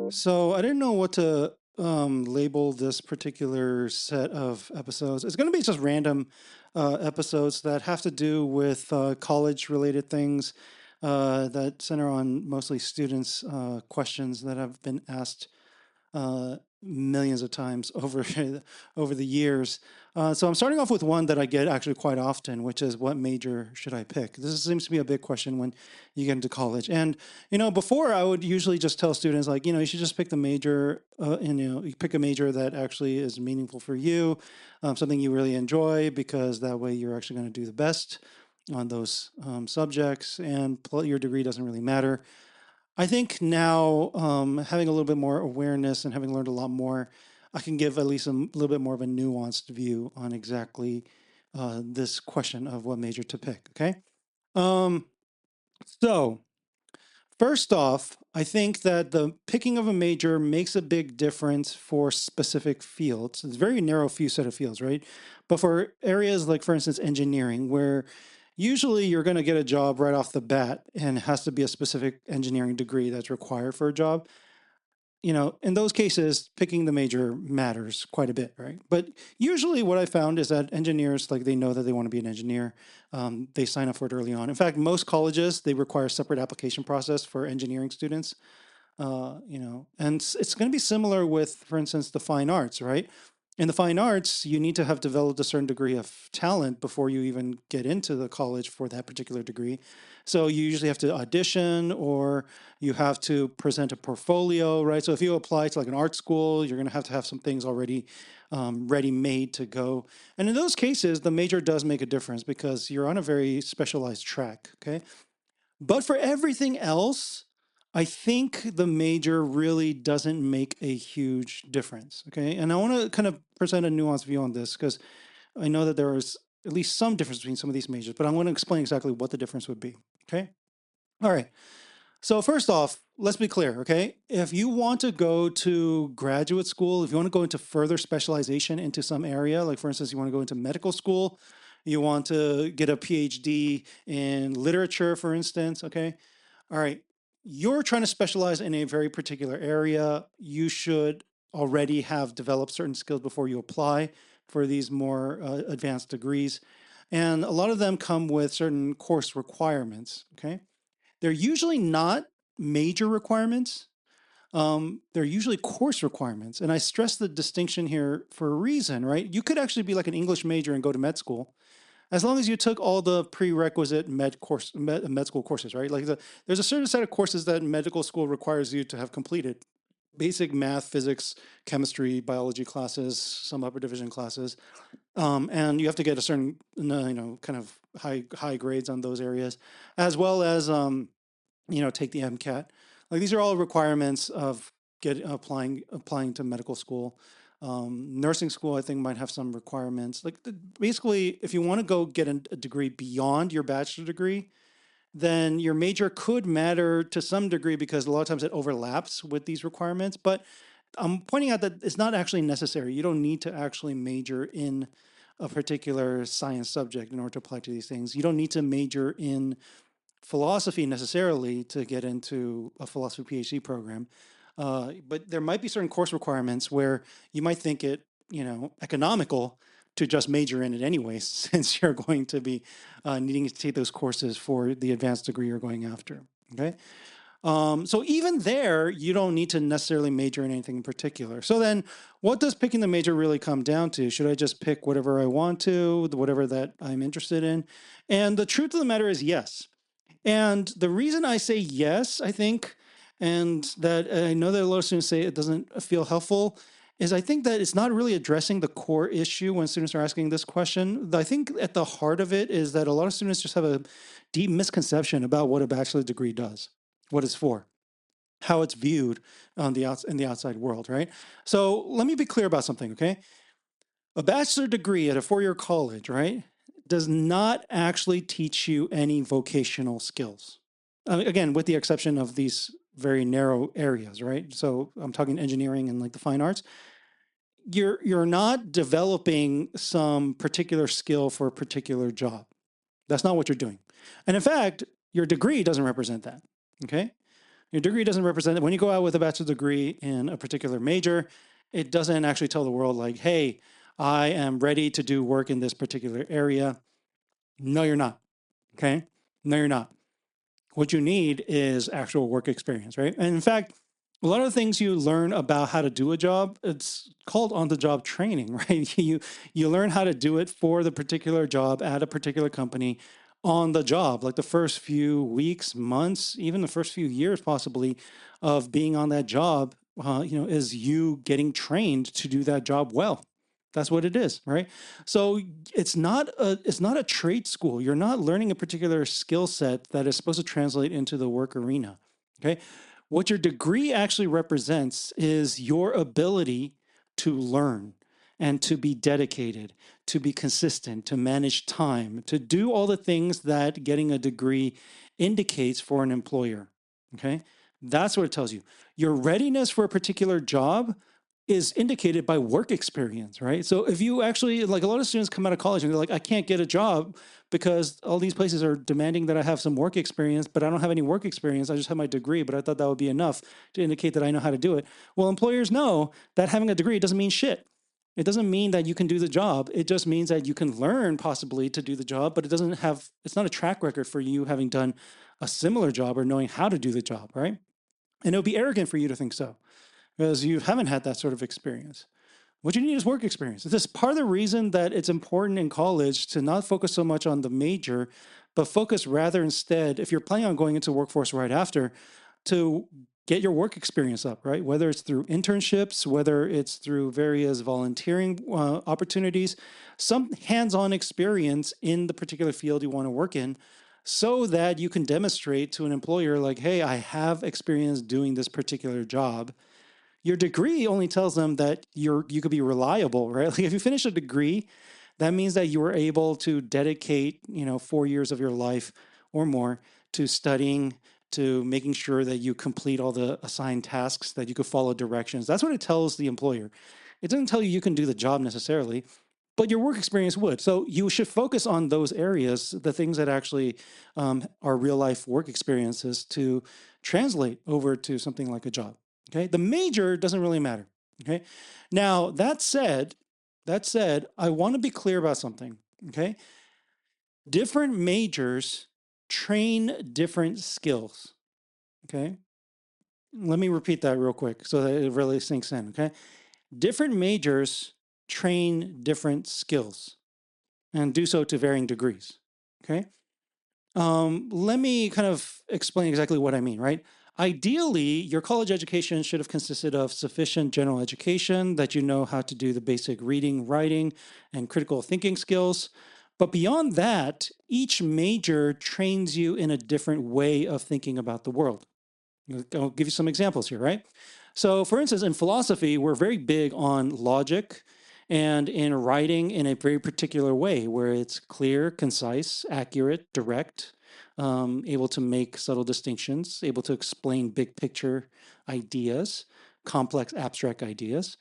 So I didn't know what to label this particular set of episodes. It's going to be just random episodes that have to do with college-related things that center on mostly students' questions that have been asked millions of times over over the years. So I'm starting off with one that I get actually quite often, which is what major should I pick? This seems to be a big question when you get into college. And before I would usually just tell students like, you should just pick the major, and you pick a major that actually is meaningful for you, something you really enjoy, because that way you're actually going to do the best on those subjects, and your degree doesn't really matter. I think now, having a little bit more awareness and having learned a lot more, I can give at least a little bit more of a nuanced view on exactly this question of what major to pick. Okay. Um, so, first off, I think that the picking of a major makes a big difference for specific fields. It's a very narrow few set of fields, right? But for areas like, for instance, engineering, where usually you're going to get a job right off the bat and it has to be a specific engineering degree that's required for a job. In those cases, picking the major matters quite a bit, right? But usually what I found is that engineers, like, they know that they want to be an engineer. They sign up for it early on. In fact, most colleges, they require a separate application process for engineering students. And it's going to be similar with, for instance, the fine arts, right? In the fine arts, you need to have developed a certain degree of talent before you even get into the college for that particular degree. So you usually have to audition, or you have to present a portfolio, right? So if you apply to like an art school, you're going to have some things already ready made to go. And in those cases, the major does make a difference because you're on a very specialized track. Okay. But for everything else, I think the major really doesn't make a huge difference. Okay. And I want to kind of present a nuanced view on this because I know that there is at least some difference between some of these majors, but I'm going to explain exactly what the difference would be. Okay. All right. So, first off, let's be clear. Okay. If you want to go to graduate school, if you want to go into further specialization into some area, like for instance, you want to go into medical school, you want to get a PhD in literature, for instance. Okay. All right. You're trying to specialize in a very particular area. You should already have developed certain skills before you apply for these more advanced degrees. And a lot of them come with certain course requirements. Okay. They're usually not major requirements. They're usually course requirements. And I stress the distinction here for a reason, right? You could actually be like an English major and go to med school as long as you took all the prerequisite med school courses, right? There's a certain set of courses that medical school requires you to have completed: basic math, physics, chemistry, biology classes, some upper division classes, and you have to get a certain, kind of high grades on those areas, as well as take the MCAT. Like, these are all requirements of applying to medical school. Nursing school, I think, might have some requirements. Basically, if you want to go get a degree beyond your bachelor degree, then your major could matter to some degree because a lot of times it overlaps with these requirements. But I'm pointing out that it's not actually necessary. You don't need to actually major in a particular science subject in order to apply to these things. You don't need to major in philosophy necessarily to get into a philosophy PhD program. But there might be certain course requirements where you might think it, economical to just major in it anyways, since you're going to be needing to take those courses for the advanced degree you're going after. Okay. So even there, you don't need to necessarily major in anything in particular. So then, what does picking the major really come down to? Should I just pick whatever I want to, whatever that I'm interested in? And the truth of the matter is yes. And the reason I say yes, I think, and that I know that a lot of students say it doesn't feel helpful, is I think that it's not really addressing the core issue when students are asking this question. I think at the heart of it is that a lot of students just have a deep misconception about what a bachelor's degree does, what it's for, how it's viewed in the outside world, right? So let me be clear about something, okay? A bachelor degree at a four-year college, right, does not actually teach you any vocational skills. Again, with the exception of these very narrow areas, right? So I'm talking engineering and like the fine arts. You're not developing some particular skill for a particular job. That's not what you're doing. And in fact, your degree doesn't represent that. Okay. Your degree doesn't represent, when you go out with a bachelor's degree in a particular major, it doesn't actually tell the world like, hey, I am ready to do work in this particular area. No, you're not. Okay. No, you're not. What you need is actual work experience, right? And in fact, a lot of the things you learn about how to do a job, it's called on-the-job training, right? You learn how to do it for the particular job at a particular company on the job, like the first few weeks, months, even the first few years possibly of being on that job, is you getting trained to do that job well. That's what it is, right? So it's not a trade school. You're not learning a particular skill set that is supposed to translate into the work arena. Okay. What your degree actually represents is your ability to learn and to be dedicated, to be consistent, to manage time, to do all the things that getting a degree indicates for an employer. Okay. That's what it tells you. Your readiness for a particular job is indicated by work experience, right? So if you actually, like a lot of students come out of college and they're like, I can't get a job because all these places are demanding that I have some work experience, but I don't have any work experience. I just have my degree, but I thought that would be enough to indicate that I know how to do it. Well, employers know that having a degree doesn't mean shit. It doesn't mean that you can do the job. It just means that you can learn possibly to do the job, but it's not a track record for you having done a similar job or knowing how to do the job, right? And it would be arrogant for you to think so because you haven't had that sort of experience. What you need is work experience. This is part of the reason that it's important in college to not focus so much on the major, but focus rather instead, if you're planning on going into workforce right after, to get your work experience up, right? Whether it's through internships, whether it's through various volunteering opportunities, some hands-on experience in the particular field you want to work in, so that you can demonstrate to an employer like, hey, I have experience doing this particular job. Your degree only tells them that you could be reliable, right? Like if you finish a degree, that means that you were able to dedicate, 4 years of your life or more to studying, to making sure that you complete all the assigned tasks, that you could follow directions. That's what it tells the employer. It doesn't tell you you can do the job necessarily, but your work experience would. So you should focus on those areas, the things that actually are real life work experiences to translate over to something like a job. Okay. The major doesn't really matter. Okay. Now that said, I want to be clear about something. Okay. Different majors train different skills. Okay. Let me repeat that real quick so that it really sinks in. Okay. Different majors train different skills and do so to varying degrees. Okay. Let me kind of explain exactly what I mean, right? Ideally, your college education should have consisted of sufficient general education that you know how to do the basic reading, writing, and critical thinking skills. But beyond that, each major trains you in a different way of thinking about the world. I'll give you some examples here, right? So, for instance, in philosophy, we're very big on logic and in writing in a very particular way where it's clear, concise, accurate, direct, able to make subtle distinctions, able to explain big picture ideas, complex abstract ideas.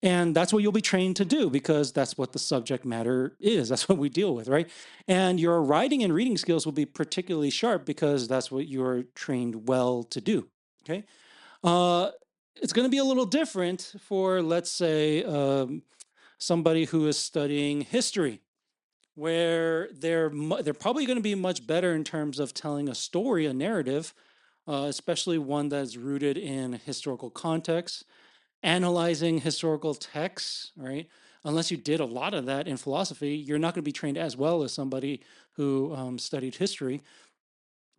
And that's what you'll be trained to do because that's what the subject matter is. That's what we deal with, right? And your writing and reading skills will be particularly sharp because that's what you're trained well to do. Okay. Uh, it's going to be a little different for, let's say, somebody who is studying history, where they're probably going to be much better in terms of telling a story, a narrative, especially one that's rooted in historical context, analyzing historical texts, right? Unless you did a lot of that in philosophy, you're not going to be trained as well as somebody who studied history.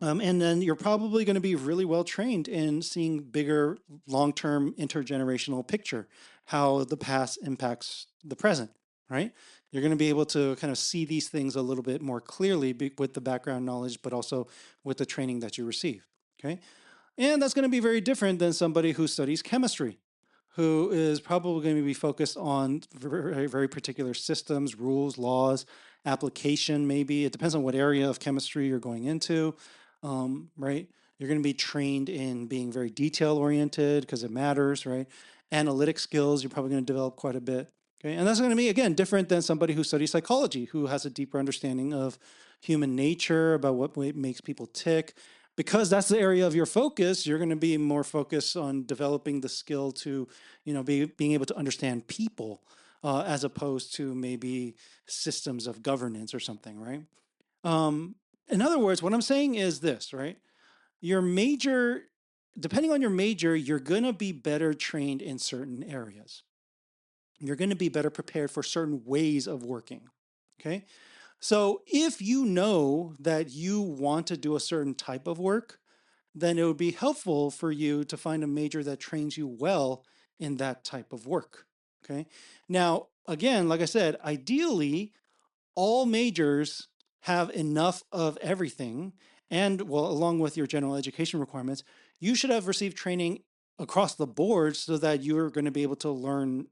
And then you're probably going to be really well trained in seeing bigger, long-term intergenerational picture, how the past impacts the present, right? You're going to be able to kind of see these things a little bit more clearly with the background knowledge, but also with the training that you receive, okay? And that's going to be very different than somebody who studies chemistry, who is probably going to be focused on very, very particular systems, rules, laws, application, maybe. It depends on what area of chemistry you're going into, right? You're going to be trained in being very detail oriented because it matters, right? Analytic skills, you're probably going to develop quite a bit. Okay. And that's going to be, again, different than somebody who studies psychology, who has a deeper understanding of human nature, about what makes people tick, because that's the area of your focus, you're going to be more focused on developing the skill to, being able to understand people, as opposed to maybe systems of governance or something, right? Um, in other words, what I'm saying is this, right? Your major, depending on your major, you're going to be better trained in certain areas. You're going to be better prepared for certain ways of working. Okay. So if you know that you want to do a certain type of work, then it would be helpful for you to find a major that trains you well in that type of work. Okay. Now, again, like I said, ideally, all majors have enough of everything. And well, along with your general education requirements, you should have received training across the board so that you're going to be able to learn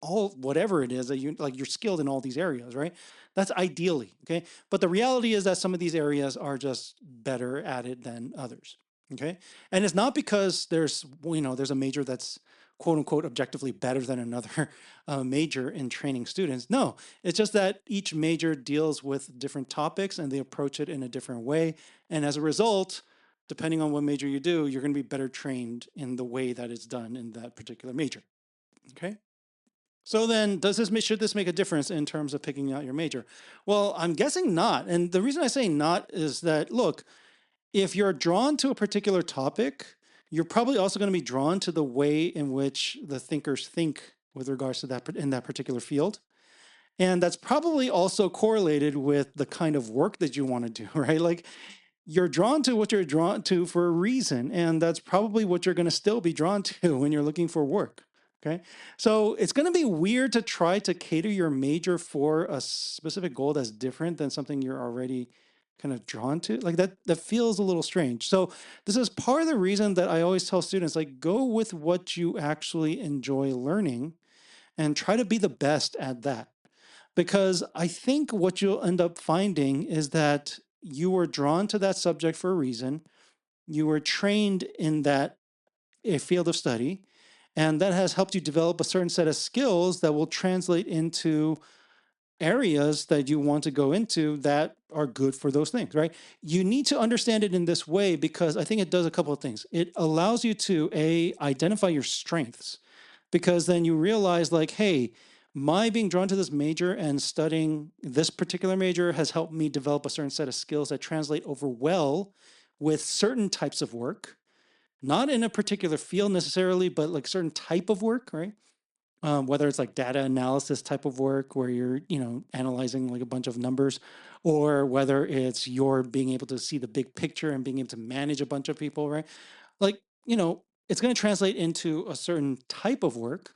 all whatever it is that you're skilled in all these areas, right? That's ideally, okay? But the reality is that some of these areas are just better at it than others, okay? And it's not because there's a major that's quote unquote objectively better than another major in training students. No, it's just that each major deals with different topics and they approach it in a different way. And as a result, depending on what major you do, you're going to be better trained in the way that it's done in that particular major, okay? So then, should this make a difference in terms of picking out your major? Well, I'm guessing not. And the reason I say not is that, look, if you're drawn to a particular topic, you're probably also going to be drawn to the way in which the thinkers think with regards to that in that particular field. And that's probably also correlated with the kind of work that you want to do, right? Like you're drawn to what you're drawn to for a reason, and that's probably what you're going to still be drawn to when you're looking for work. Okay. So it's going to be weird to try to cater your major for a specific goal that's different than something you're already kind of drawn to. Like that feels a little strange. So this is part of the reason that I always tell students, like, go with what you actually enjoy learning and try to be the best at that. Because I think what you'll end up finding is that you were drawn to that subject for a reason. You were trained in that a field of study, and that has helped you develop a certain set of skills that will translate into areas that you want to go into that are good for those things, right? You need to understand it in this way because I think it does a couple of things. It allows you to identify your strengths, because then you realize like, hey, my being drawn to this major and studying this particular major has helped me develop a certain set of skills that translate over well with certain types of work, not in a particular field necessarily, but like certain type of work, right? Whether it's like data analysis type of work where you're, analyzing like a bunch of numbers, or whether it's you're being able to see the big picture and being able to manage a bunch of people, right? Like, it's going to translate into a certain type of work.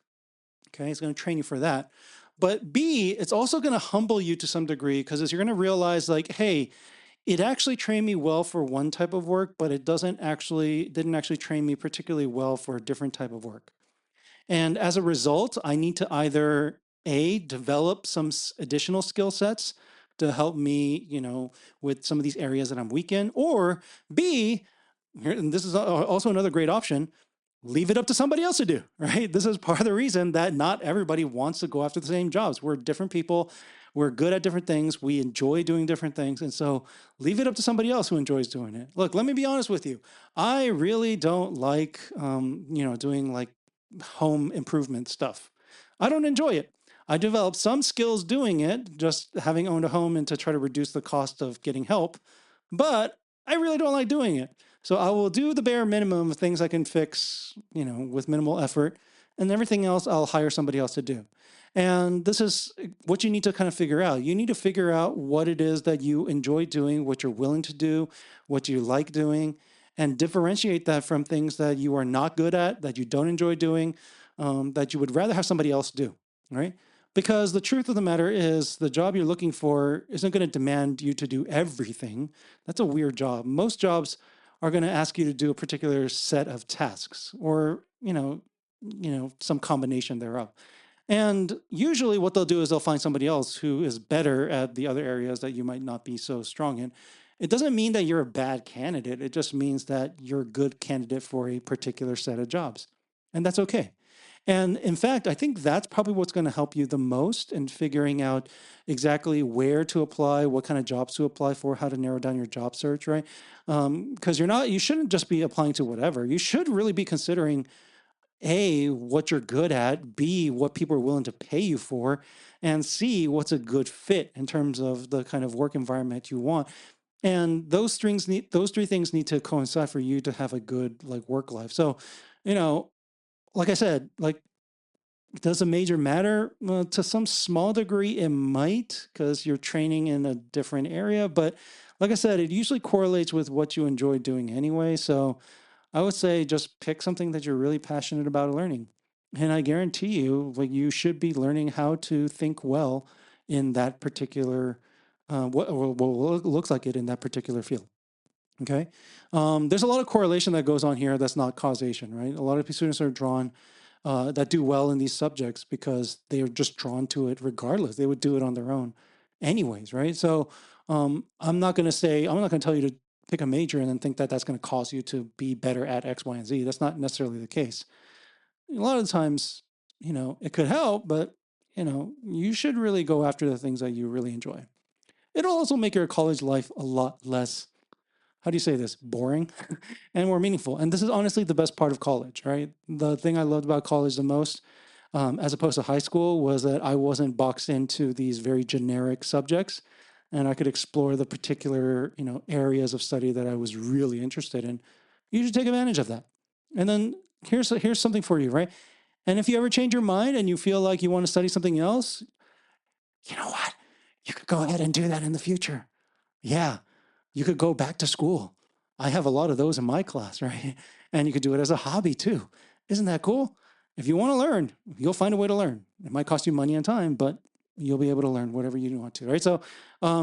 Okay. It's going to train you for that. But B, it's also going to humble you to some degree because as you're going to realize like, hey, it actually trained me well for one type of work, but it didn't actually train me particularly well for a different type of work. And as a result, I need to either A, develop some additional skill sets to help me, with some of these areas that I'm weak in, or B, and this is also another great option, leave it up to somebody else to do, right? This is part of the reason that not everybody wants to go after the same jobs. We're different people. We're good at different things. We enjoy doing different things. And so leave it up to somebody else who enjoys doing it. Look, let me be honest with you. I really don't like, doing like home improvement stuff. I don't enjoy it. I developed some skills doing it, just having owned a home and to try to reduce the cost of getting help. But I really don't like doing it. So I will do the bare minimum of things I can fix, with minimal effort, and everything else I'll hire somebody else to do. And this is what you need to kind of figure out. You need to figure out what it is that you enjoy doing, what you're willing to do, what you like doing, and differentiate that from things that you are not good at, that you don't enjoy doing, that you would rather have somebody else do, right? Because the truth of the matter is the job you're looking for isn't going to demand you to do everything. That's a weird job. Most jobs are going to ask you to do a particular set of tasks or, some combination thereof. And usually what they'll do is they'll find somebody else who is better at the other areas that you might not be so strong in. It doesn't mean that you're a bad candidate. It just means that you're a good candidate for a particular set of jobs. And that's okay. And in fact, I think that's probably what's going to help you the most in figuring out exactly where to apply, what kind of jobs to apply for, how to narrow down your job search, right? Because you shouldn't just be applying to whatever. You should really be considering A, what you're good at, B, what people are willing to pay you for, and C, what's a good fit in terms of the kind of work environment you want. And those three things need to coincide for you to have a good like work life. So, you know, like I said, like does a major matter? To some small degree, it might because you're training in a different area. But like I said, it usually correlates with what you enjoy doing anyway. So I would say just pick something that you're really passionate about learning. And I guarantee you, like you should be learning how to think well in that particular, what looks like it in that particular field. Okay. There's a lot of correlation that goes on here that's not causation, right? A lot of students are drawn that do well in these subjects because they are just drawn to it regardless. They would do it on their own anyways, right? So I'm not going to tell you to pick a major and then think that that's going to cause you to be better at X, Y, and Z. That's not necessarily the case. A lot of the times, it could help, but, you should really go after the things that you really enjoy. It'll also make your college life a lot less, how do you say this, boring and more meaningful. And this is honestly the best part of college, right? The thing I loved about college the most, as opposed to high school, was that I wasn't boxed into these very generic subjects, and I could explore the particular, areas of study that I was really interested in. You should take advantage of that. And then here's something for you, right? And if you ever change your mind and you feel like you want to study something else, you know what? You could go ahead and do that in the future. Yeah, you could go back to school. I have a lot of those in my class, right? And you could do it as a hobby too. Isn't that cool? If you want to learn, you'll find a way to learn. It might cost you money and time, but you'll be able to learn whatever you want to, right? So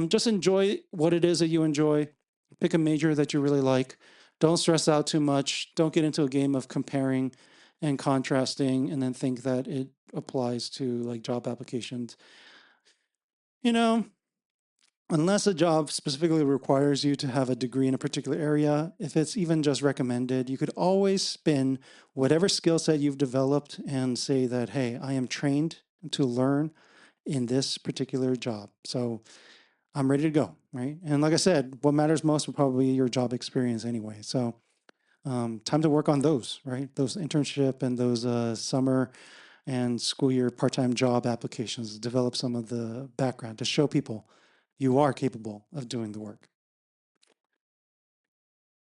just enjoy what it is that you enjoy. Pick a major that you really like. Don't stress out too much. Don't get into a game of comparing and contrasting and then think that it applies to like job applications. You know, unless a job specifically requires you to have a degree in a particular area, if it's even just recommended, you could always spin whatever skill set you've developed and say that, hey, I am trained to learn in this particular job. So I'm ready to go, right? And like I said, what matters most will probably be your job experience anyway. So time to work on those, right? Those internship and those summer and school year part-time job applications, develop some of the background to show people you are capable of doing the work.